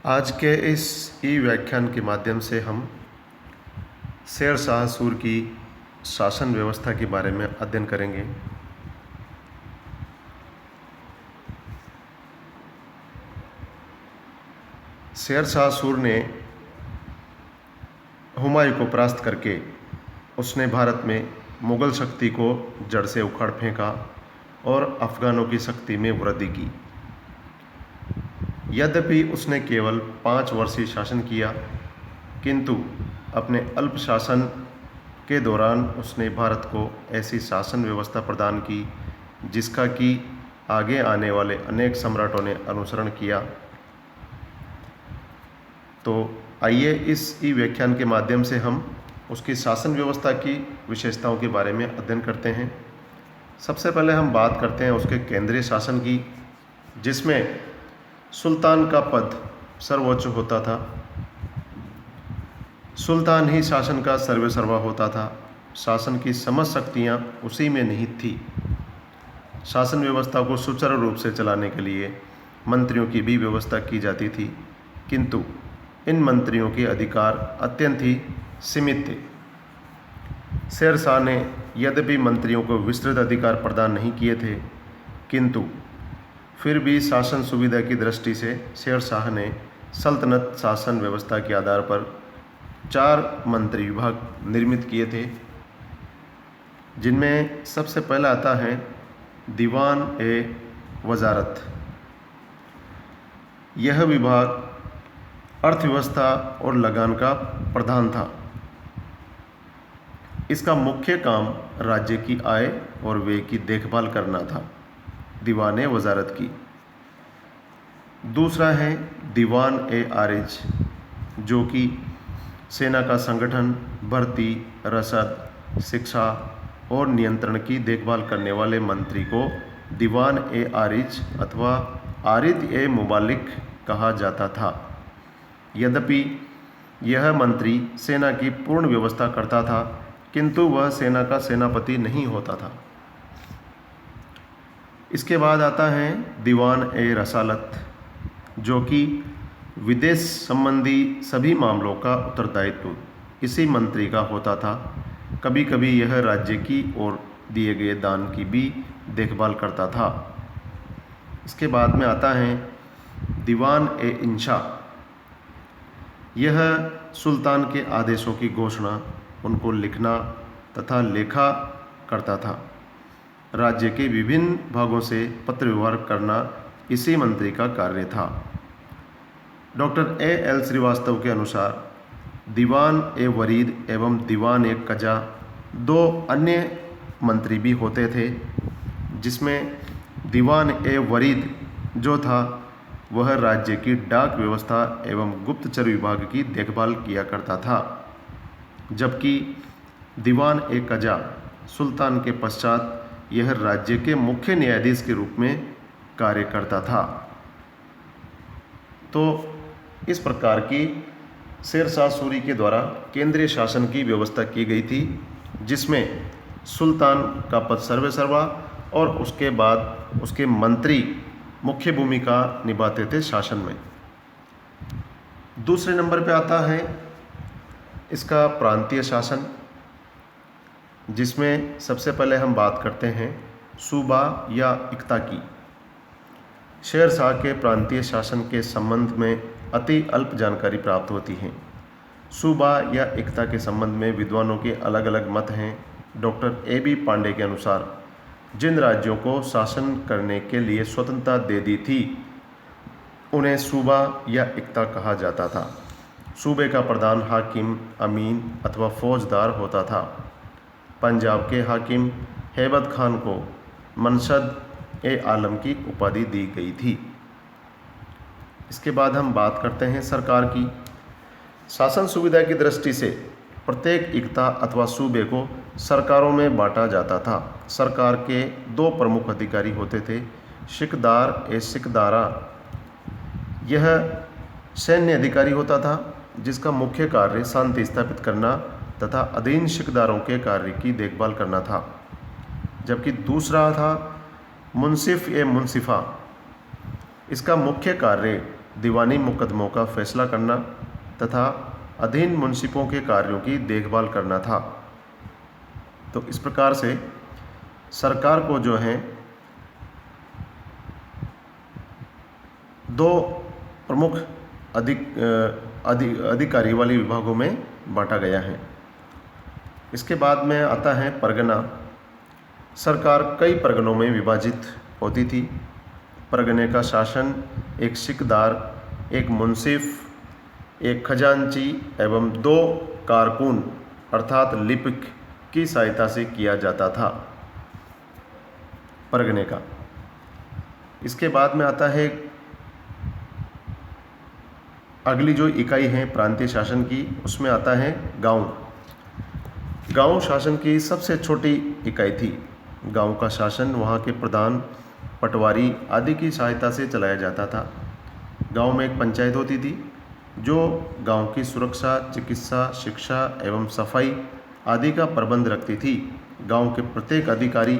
आज के इस ई व्याख्यान के माध्यम से हम शेर शाह सूर की शासन व्यवस्था के बारे में अध्ययन करेंगे। शेर शाह सूर ने हुमायूं को परास्त करके उसने भारत में मुग़ल शक्ति को जड़ से उखाड़ फेंका और अफ़गानों की शक्ति में वृद्धि की। यद्यपि उसने केवल 5 वर्ष ही शासन किया, किंतु अपने अल्प शासन के दौरान उसने भारत को ऐसी शासन व्यवस्था प्रदान की जिसका कि आगे आने वाले अनेक सम्राटों ने अनुसरण किया। तो आइए इस ई व्याख्यान के माध्यम से हम उसकी शासन व्यवस्था की विशेषताओं के बारे में अध्ययन करते हैं। सबसे पहले हम बात करते हैं उसके केंद्रीय शासन की, जिसमें सुल्तान का पद सर्वोच्च होता था। सुल्तान ही शासन का सर्वेसर्वा होता था। शासन की समस्त शक्तियाँ उसी में निहित थी। शासन व्यवस्था को सुचारू रूप से चलाने के लिए मंत्रियों की भी व्यवस्था की जाती थी, किंतु इन मंत्रियों के अधिकार अत्यंत ही सीमित थे। शेर शाह ने यद्यपि मंत्रियों को विस्तृत अधिकार प्रदान नहीं किए थे, किंतु फिर भी शासन सुविधा की दृष्टि से शेर शाह ने सल्तनत शासन व्यवस्था के आधार पर 4 मंत्री विभाग निर्मित किए थे, जिनमें सबसे पहला आता है दीवान ए वजारत। यह विभाग अर्थव्यवस्था और लगान का प्रधान था। इसका मुख्य काम राज्य की आय और व्यय की देखभाल करना था, दीवान ए वजारत की। दूसरा है दीवान ए आरिज, जो कि सेना का संगठन, भर्ती, रसद, शिक्षा और नियंत्रण की देखभाल करने वाले मंत्री को दीवान ए आरिज अथवा आरिद ए मुबालिक कहा जाता था। यद्यपि यह मंत्री सेना की पूर्ण व्यवस्था करता था, किंतु वह सेना का सेनापति नहीं होता था। इसके बाद आता है दीवान ए रसालत, जो कि विदेश संबंधी सभी मामलों का उत्तरदायित्व इसी मंत्री का होता था। कभी कभी यह राज्य की ओर दिए गए दान की भी देखभाल करता था। इसके बाद में आता है दीवान ए इंशा। यह सुल्तान के आदेशों की घोषणा, उनको लिखना तथा लेखा करता था। राज्य के विभिन्न भागों से पत्र व्यवहार करना इसी मंत्री का कार्य था। Doctor A.L. श्रीवास्तव के अनुसार दीवान ए वरीद एवं दीवान ए कजा 2 अन्य मंत्री भी होते थे, जिसमें दीवान ए वरीद जो था वह राज्य की डाक व्यवस्था एवं गुप्तचर विभाग की देखभाल किया करता था, जबकि दीवान ए कजा सुल्तान के पश्चात यह राज्य के मुख्य न्यायाधीश के रूप में कार्य करता था। तो इस प्रकार की शेर शाह सूरी के द्वारा केंद्रीय शासन की व्यवस्था की गई थी, जिसमें सुल्तान का पद सर्वेसर्वा और उसके बाद उसके मंत्री मुख्य भूमिका निभाते थे शासन में। दूसरे नंबर पे आता है इसका प्रांतीय शासन, जिसमें सबसे पहले हम बात करते हैं सूबा या इक्ता की। शेर शाह के प्रांतीय शासन के संबंध में अति अल्प जानकारी प्राप्त होती है। सूबा या इक्ता के संबंध में विद्वानों के अलग अलग मत हैं। Doctor A.B. पांडे के अनुसार जिन राज्यों को शासन करने के लिए स्वतंत्रता दे दी थी उन्हें सूबा या इक्ता कहा जाता था। सूबे का प्रधान हाकिम, अमीन अथवा फौजदार होता था। पंजाब के हाकिम हैबत खान को मनशद ए आलम की उपाधि दी गई थी। इसके बाद हम बात करते हैं सरकार की। शासन सुविधा की दृष्टि से प्रत्येक इक्ता अथवा सूबे को सरकारों में बांटा जाता था। सरकार के 2 प्रमुख अधिकारी होते थे, शिकदार ए शिकदारा। यह सैन्य अधिकारी होता था, जिसका मुख्य कार्य शांति स्थापित करना तथा अधीन शिकदारों के कार्य की देखभाल करना था। जबकि दूसरा था मुंसिफ ए मुंसिफा। इसका मुख्य कार्य दीवानी मुकदमों का फैसला करना तथा अधीन मुंसिफों के कार्यों की देखभाल करना था। तो इस प्रकार से सरकार को जो है दो प्रमुख अधिकारी वाले विभागों में बांटा गया है। इसके बाद में आता है परगना। सरकार कई परगनों में विभाजित होती थी। परगने का शासन एक सिकदार, एक मुंसिफ, एक खजांची एवं 2 कारकुन अर्थात लिपिक की सहायता से किया जाता था परगने का। इसके बाद में आता है अगली जो इकाई है प्रांतीय शासन की, उसमें आता है गांव। गांव शासन की सबसे छोटी इकाई थी। गांव का शासन वहाँ के प्रधान, पटवारी आदि की सहायता से चलाया जाता था। गांव में एक पंचायत होती थी जो गांव की सुरक्षा, चिकित्सा, शिक्षा एवं सफाई आदि का प्रबंध रखती थी। गांव के प्रत्येक अधिकारी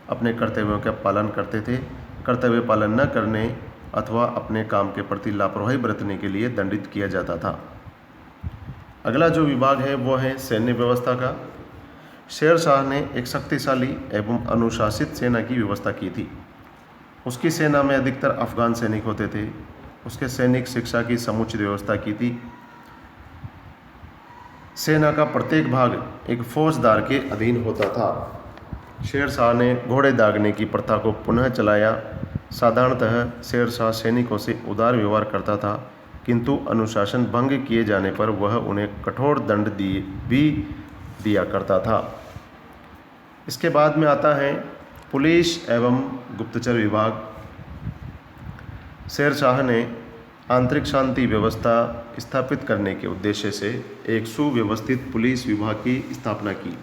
अपने कर्तव्यों का पालन करते थे। कर्तव्य पालन न करने अथवा अपने काम के प्रति लापरवाही बरतने के लिए दंडित किया जाता था। अगला जो विभाग है वो है सैन्य व्यवस्था का। शेर शाह ने एक शक्तिशाली एवं अनुशासित सेना की व्यवस्था की थी। उसकी सेना में अधिकतर अफगान सैनिक होते थे। उसके सैनिक शिक्षा की समुचित व्यवस्था की थी। सेना का प्रत्येक भाग एक फौजदार के अधीन होता था। शेर शाह ने घोड़े दागने की प्रथा को पुनः चलाया। साधारणतः शेर शाह सैनिकों से उदार व्यवहार करता था, किंतु अनुशासन भंग किए जाने पर वह उन्हें कठोर दंड भी दिया करता था। इसके बाद में आता है पुलिस एवं गुप्तचर विभाग। शेर शाह ने आंतरिक शांति व्यवस्था स्थापित करने के उद्देश्य से एक सुव्यवस्थित पुलिस विभाग की स्थापना की।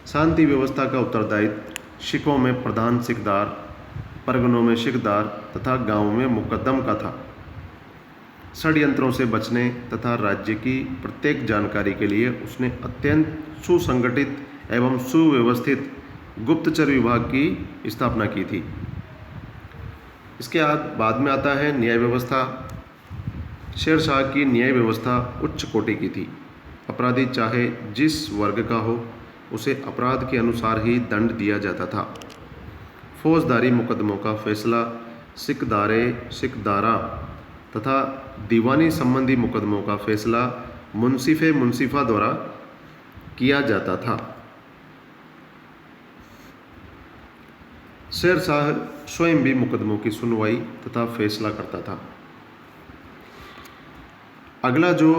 शांति व्यवस्था का उत्तरदायित्व सिखों में प्रधान सिकदार, परगनों में सिकदार तथा गांवों में मुकद्दम का था। षड्यंत्रों से बचने तथा राज्य की प्रत्येक जानकारी के लिए उसने अत्यंत सुसंगठित एवं सुव्यवस्थित गुप्तचर विभाग की स्थापना की थी। इसके बाद में आता है न्याय व्यवस्था। शेर शाह की न्याय व्यवस्था उच्च कोटि की थी। अपराधी चाहे जिस वर्ग का हो, उसे अपराध के अनुसार ही दंड दिया जाता था। फौजदारी मुकदमों का फैसला सिकदारे सिकदारा तथा दीवानी संबंधी मुकदमों का फैसला मुंसिफे मुंसिफा द्वारा किया जाता था। शेर शाह स्वयं भी मुकदमों की सुनवाई तथा फैसला करता था। अगला जो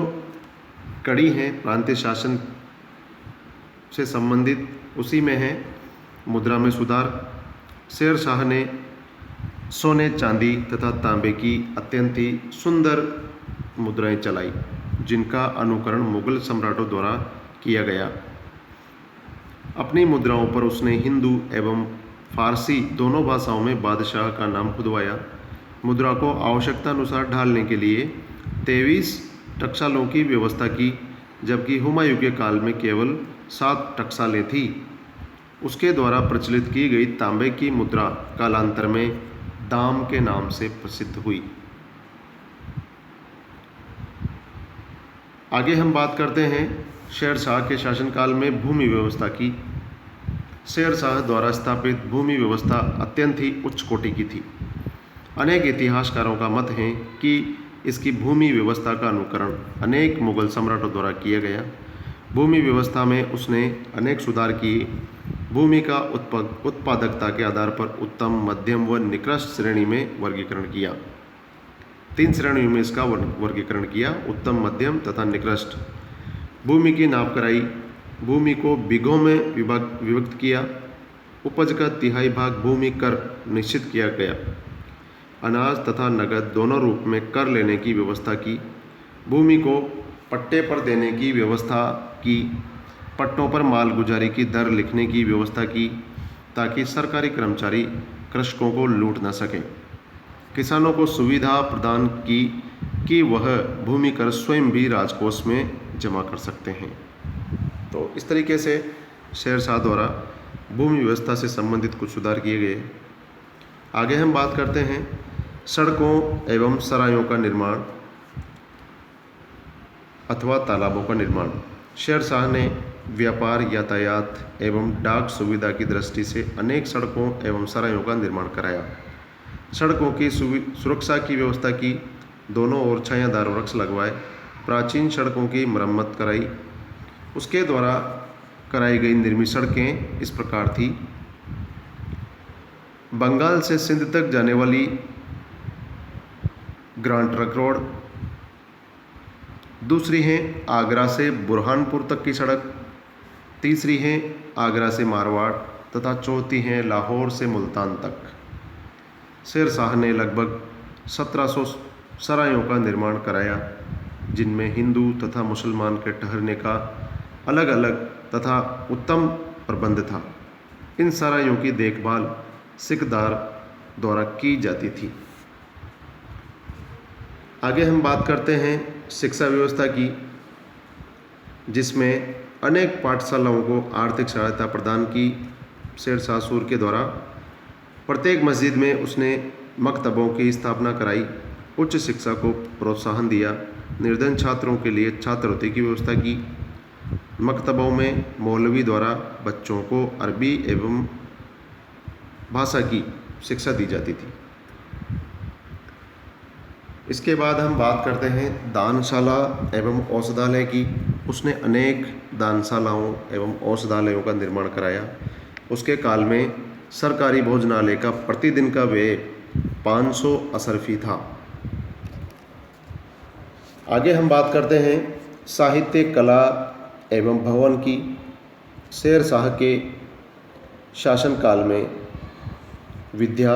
कड़ी है प्रांतीय शासन से संबंधित, उसी में है मुद्रा में सुधार। शेर शाह ने सोने, चांदी तथा तांबे की अत्यंत ही सुंदर मुद्राएं चलाई, जिनका अनुकरण मुगल सम्राटों द्वारा किया गया। अपनी मुद्राओं पर उसने हिंदू एवं फारसी दोनों भाषाओं में बादशाह का नाम खुदवाया। मुद्रा को आवश्यकता अनुसार ढालने के लिए 23 टकसालों की व्यवस्था की, जबकि हुमायूं के काल में केवल 7 टकसालें थी। उसके द्वारा प्रचलित की गई तांबे की मुद्रा कालांतर में दाम के नाम से प्रसिद्ध हुई। आगे हम बात करते हैं शेर शाह के शासनकाल में भूमि व्यवस्था की। शेर शाह द्वारा स्थापित भूमि व्यवस्था अत्यंत ही उच्च कोटि की थी। अनेक इतिहासकारों का मत है कि इसकी भूमि व्यवस्था का अनुकरण अनेक मुगल सम्राटों द्वारा किया गया। भूमि व्यवस्था में उसने अनेक सुधार किए। भूमि का उत्पादकता के आधार पर उत्तम, मध्यम व निकृष्ट श्रेणी में वर्गीकरण किया। 3 श्रेणियों में इसका वर्गीकरण किया, उत्तम, मध्यम तथा निकृष्ट। भूमि की नाप कराई। भूमि को बीघों में विभक्त किया। उपज का 1/3 भाग भूमि कर निश्चित किया गया। अनाज तथा नगद दोनों रूप में कर लेने की व्यवस्था की। भूमि को पट्टे पर देने की व्यवस्था की। पट्टों पर माल गुजारी की दर लिखने की व्यवस्था की, ताकि सरकारी कर्मचारी कृषकों को लूट न सकें। किसानों को सुविधा प्रदान की कि वह भूमि कर स्वयं भी राजकोष में जमा कर सकते हैं। तो इस तरीके से शेर शाह द्वारा भूमि व्यवस्था से संबंधित कुछ सुधार किए गए। आगे हम बात करते हैं सड़कों एवं सरायों का निर्माण अथवा तालाबों का निर्माण। शेरशाह ने व्यापार, यातायात एवं डाक सुविधा की दृष्टि से अनेक सड़कों एवं सरायों का निर्माण कराया। सड़कों की सुरक्षा की व्यवस्था की, दोनों ओर छायादार वृक्ष लगवाए, प्राचीन सड़कों की मरम्मत कराई। उसके द्वारा कराई गई निर्मित सड़कें इस प्रकार थी। बंगाल से सिंध तक जाने वाली ग्रांड ट्रंक रोड, दूसरी है आगरा से बुरहानपुर तक की सड़क, तीसरी है आगरा से मारवाड़ तथा चौथी है लाहौर से मुल्तान तक। शेरशाह ने लगभग 1700 सरायों का निर्माण कराया, जिनमें हिंदू तथा मुसलमान के ठहरने का अलग अलग तथा उत्तम प्रबंध था। इन सरायों की देखभाल सिकदार द्वारा की जाती थी। आगे हम बात करते हैं शिक्षा व्यवस्था की, जिसमें अनेक पाठशालाओं को आर्थिक सहायता प्रदान की शेरशाह सूर के द्वारा। प्रत्येक मस्जिद में उसने मकतबों की स्थापना कराई, उच्च शिक्षा को प्रोत्साहन दिया, निर्धन छात्रों के लिए छात्रवृत्ति की व्यवस्था की। मकतबों में मौलवी द्वारा बच्चों को अरबी एवं भाषा की शिक्षा दी जाती थी। इसके बाद हम बात करते हैं दानशाला एवं औषधालय की। उसने अनेक दानशालाओं एवं औषधालयों का निर्माण कराया। उसके काल में सरकारी भोजनालय का प्रतिदिन का व्यय 500 असरफी था। आगे हम बात करते हैं साहित्य, कला एवं भवन की। शेरशाह के शासनकाल में विद्या,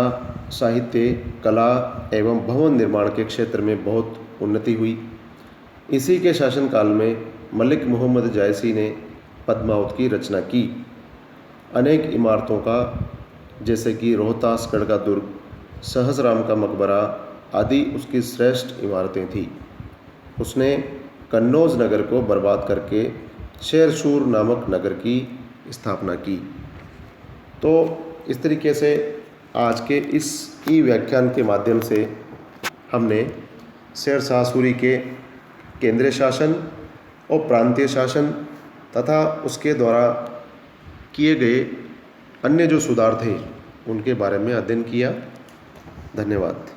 साहित्य, कला एवं भवन निर्माण के क्षेत्र में बहुत उन्नति हुई। इसी के शासनकाल में मलिक मोहम्मद जायसी ने पद्मावत की रचना की। अनेक इमारतों का, जैसे कि रोहतासगढ़ का दुर्ग, सहसराम का मकबरा आदि उसकी श्रेष्ठ इमारतें थीं। उसने कन्नौज नगर को बर्बाद करके शेरशूर नामक नगर की स्थापना की। तो इस तरीके से आज के इस ई व्याख्यान के माध्यम से हमने शेरशाह सूरी के केंद्रीय शासन और प्रांतीय शासन तथा उसके द्वारा किए गए अन्य जो सुधार थे उनके बारे में अध्ययन किया। धन्यवाद।